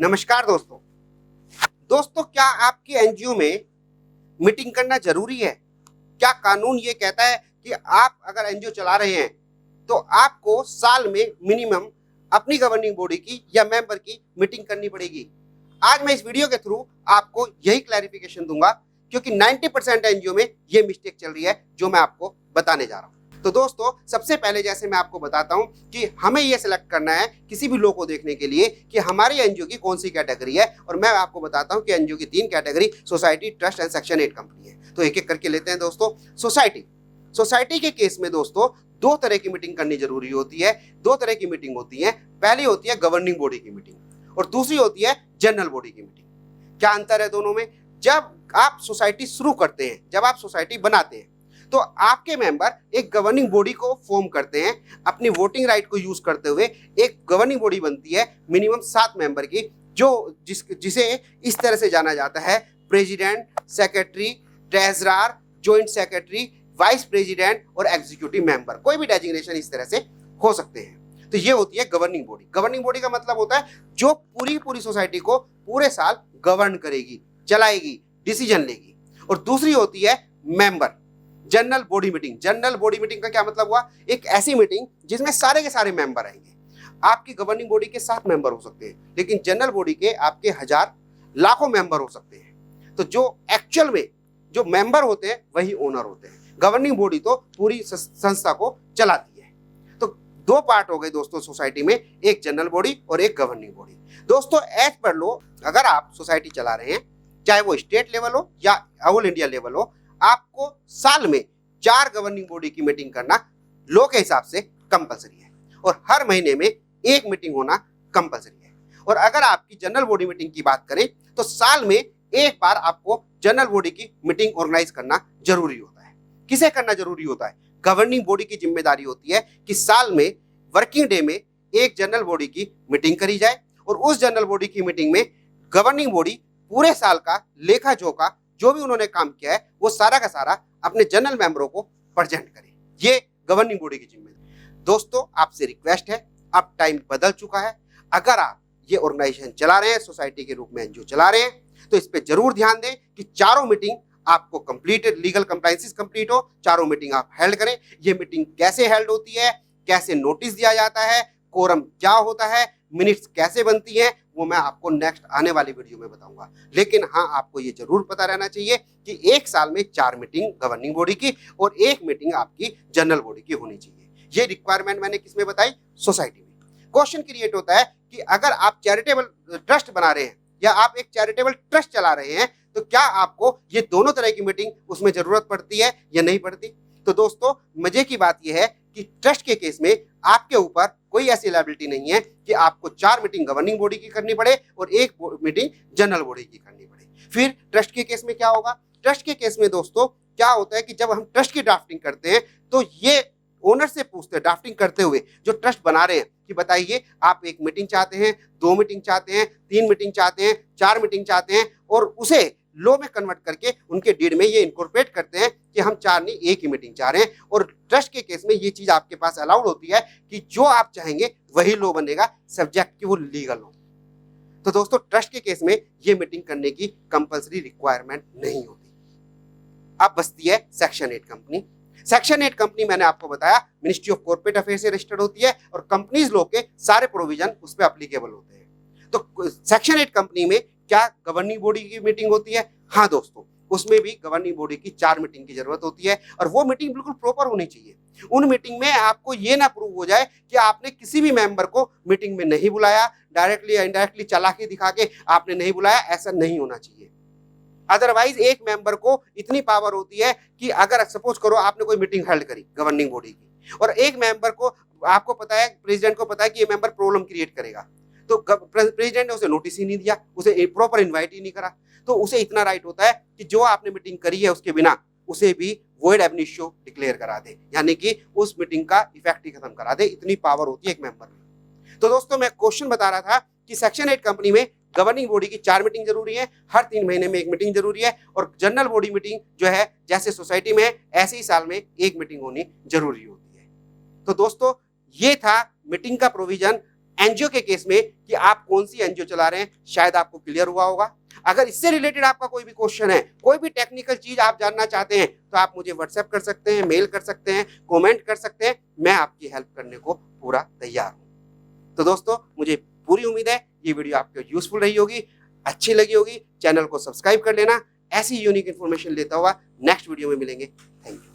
नमस्कार दोस्तों। क्या आपकी एनजीओ में मीटिंग करना जरूरी है? क्या कानून ये कहता है कि आप अगर एनजीओ चला रहे हैं तो आपको साल में मिनिमम अपनी गवर्निंग बॉडी की या मेंबर की मीटिंग करनी पड़ेगी? आज मैं इस वीडियो के थ्रू आपको यही क्लैरिफिकेशन दूंगा, क्योंकि 90% एनजीओ में ये मिस्टेक चल रही है जो मैं आपको बताने जा रहा हूं। तो दोस्तों, सबसे पहले जैसे मैं आपको बताता हूं कि हमें ये सिलेक्ट करना है किसी भी लॉ को देखने के लिए कि हमारी एनजीओ की कौन सी कैटेगरी है, और मैं आपको बताता हूं कि एनजीओ की 3 category society, trust and section 8 company है। तो एक एक करके लेते हैं दोस्तों। सोसाइटी के केस में दोस्तों 2 तरह की मीटिंग करनी जरूरी होती है। 2 तरह की मीटिंग होती है। पहली होती है गवर्निंग बॉडी की मीटिंग और दूसरी होती है जनरल बॉडी की मीटिंग। क्या अंतर है दोनों में? जब आप सोसाइटी शुरू करते हैं, जब आप सोसाइटी बनाते हैं, तो आपके मेंबर एक गवर्निंग बॉडी को फॉर्म करते हैं। अपनी वोटिंग राइट को यूज करते हुए एक गवर्निंग बॉडी बनती है मिनिमम 7 मेंबर की, जो जिसे इस तरह से जाना जाता है: president, secretary, treasurer, joint secretary, vice president और एग्जीक्यूटिव मेंबर। कोई भी डेजिग्नेशन इस तरह से हो सकते हैं। तो ये होती है गवर्निंग बॉडी। गवर्निंग बॉडी का मतलब होता है जो पूरी सोसाइटी को पूरे साल गवर्न करेगी, चलाएगी, डिसीजन लेगी। और दूसरी होती है member, general body meeting. General body meeting का क्या मतलब हुआ? एक ऐसी मीटिंग जिसमें सारे के सारे मेंबर आएंगे। आपकी गवर्निंग बॉडी के 7 मेंबर हो सकते हैं, लेकिन जनरल बॉडी के आपके हजार लाखों मेंबर हो सकते हैं। तो जो एक्चुअल में जो मेंबर होते हैं वही ओनर होते हैं। गवर्निंग बॉडी तो पूरी संस्था को चलाती है। तो 2 पार्ट हो गए दोस्तों सोसाइटी में, एक जनरल बॉडी और एक गवर्निंग बॉडी। दोस्तों, एज पर लो, अगर आप सोसाइटी चला रहे हैं, चाहे वो स्टेट लेवल हो या ऑल इंडिया लेवल हो, आपको साल में 4 गवर्निंग बॉडी की मीटिंग करना लॉ के हिसाब से कंपलसरी है, और हर महीने में 1 मीटिंग होना कंपलसरी है। और अगर आपकी जनरल बॉडी मीटिंग की बात करें तो साल में 1 बार आपको जनरल बॉडी की मीटिंग ऑर्गेनाइज करना जरूरी होता है। किसे करना जरूरी होता है? गवर्निंग बॉडी की जिम्मेदारी होती है कि साल में वर्किंग डे में एक जनरल बॉडी की मीटिंग करी जाए, और उस जनरल बॉडी की मीटिंग में गवर्निंग बॉडी पूरे साल का लेखा जोखा जो भी उन्होंने काम किया है वो सारा का सारा अपने जनरल मेंबरों को प्रेजेंट करे। ये गवर्निंग बॉडी की जिम्मेदारी। दोस्तों, आपसे रिक्वेस्ट है, अब टाइम बदल चुका है। अगर आप ये ऑर्गेनाइजेशन चला रहे हैं, सोसाइटी के रूप में एनजीओ चला रहे हैं, तो इस पे जरूर ध्यान दें कि चारों मीटिंग आपको कंप्लीटेड, लीगल कंप्लायंसेस कंप्लीट हो, चारों मीटिंग आप हेल्ड करें। ये मीटिंग कैसे हेल्ड होती है, कैसे नोटिस दिया जाता है, कोरम क्या होता है, मिनट्स कैसे बनती हैं, वो मैं आपको नेक्स्ट आने वाली वीडियो में बताऊंगा। लेकिन हाँ, आपको ये जरूर पता रहना चाहिए कि एक साल में 4 मीटिंग गवर्निंग बॉडी की और 1 मीटिंग आपकी जनरल बॉडी की होनी चाहिए। ये रिक्वायरमेंट मैंने किसमें बताई? सोसाइटी में। क्वेश्चन क्रिएट होता है कि अगर आप चैरिटेबल ट्रस्ट बना रहे हैं या आप एक चैरिटेबल ट्रस्ट चला रहे हैं, तो क्या आपको ये दोनों तरह की मीटिंग उसमें जरूरत पड़ती है या नहीं पड़ती? तो दोस्तों, मजे की बात यह है कि ट्रस्ट के केस में आपके ऊपर कोई ऐसी लायबिलिटी नहीं है कि आपको 4 मीटिंग गवर्निंग बॉडी की करनी पड़े और 1 मीटिंग जनरल बॉडी की करनी पड़े। फिर ट्रस्ट के केस में क्या होगा? ट्रस्ट के केस में दोस्तों क्या होता है कि जब हम ट्रस्ट की ड्राफ्टिंग करते हैं तो ये ओनर से पूछते हैं, ड्राफ्टिंग करते हुए जो ट्रस्ट बना रहे हैं, कि बताइए आप 1 मीटिंग चाहते हैं, 2 मीटिंग चाहते हैं, 3 मीटिंग चाहते हैं, 4 मीटिंग चाहते हैं, और उसे लॉ में कन्वर्ट करके उनके डीड में ये इनकॉर्पोरेट करते हैं कि हम 4 नहीं 1 ही मीटिंग चाह रहे हैं। और ट्रस्ट के केस में ये चीज आपके पास अलाउड होती है कि जो आप चाहेंगे वही लॉ बनेगा, सब्जेक्ट की वो लीगल हो। तो दोस्तों, ट्रस्ट के केस में ये मीटिंग करने की कंपलसरी रिक्वायरमेंट नहीं होती। अब बचती है सेक्शन 8 कंपनी। सेक्शन 8 कंपनी मैंने आपको बताया मिनिस्ट्री ऑफ कॉर्पोरेट अफेयर से रजिस्टर्ड होती है और कंपनीज लॉ के सारे प्रोविजन उस पर अप्लीकेबल होते हैं। तो सेक्शन 8 कंपनी में क्या गवर्निंग बॉडी की मीटिंग होती है? हाँ दोस्तों, उसमें भी गवर्निंग बॉडी की 4 मीटिंग की जरूरत होती है, और वो मीटिंग बिल्कुल प्रॉपर होनी चाहिए। उन मीटिंग में आपको ये ना प्रूव हो जाए कि आपने किसी भी मेंबर को मीटिंग में नहीं बुलाया, डायरेक्टली या इनडायरेक्टली चालाकी दिखा के आपने नहीं बुलाया, ऐसा नहीं होना चाहिए। अदरवाइज एक मेंबर को इतनी पावर होती है कि अगर सपोज करो आपने कोई मीटिंग हेल्ड करी गवर्निंग बॉडी की, और एक मेंबर को, आपको पता है, प्रेसिडेंट को पता है कि ये मेंबर प्रॉब्लम क्रिएट करेगा, तो प्रेसिडेंट ने उसे नोटिस ही नहीं दिया, उसे प्रॉपर इनवाइट ही नहीं करा, तो उसे इतना राइट होता है कि जो आपने मीटिंग करी है उसके बिना उसे भी वॉइड एब इनिशियो डिक्लेयर करा दे, यानी कि उस मीटिंग का इफेक्ट ही खत्म करा दे। इतनी पावर होती है एक मेंबर में। तो दोस्तों, मैं क्वेश्चन बता रहा था कि सेक्शन 8 कंपनी में गवर्निंग बॉडी की 4 मीटिंग जरूरी है, हर 3 महीने में 1 मीटिंग जरूरी है, और जनरल बॉडी मीटिंग जो है जैसे सोसाइटी में है ऐसे ही साल में 1 मीटिंग होनी जरूरी होती है। तो दोस्तों, ये था मीटिंग का प्रोविजन एनजीओ के केस में कि आप कौन सी एनजीओ चला रहे हैं, शायद आपको क्लियर हुआ होगा। अगर इससे रिलेटेड आपका कोई भी क्वेश्चन है, कोई भी टेक्निकल चीज आप जानना चाहते हैं, तो आप मुझे व्हाट्सएप कर सकते हैं, मेल कर सकते हैं, कमेंट कर सकते हैं, मैं आपकी हेल्प करने को पूरा तैयार हूं। तो दोस्तों, मुझे पूरी उम्मीद है ये वीडियो आपको यूजफुल रही होगी, अच्छी लगी होगी। चैनल को सब्सक्राइब कर लेना। ऐसी यूनिक इन्फॉर्मेशन लेता हुआ नेक्स्ट वीडियो में मिलेंगे। Thank you.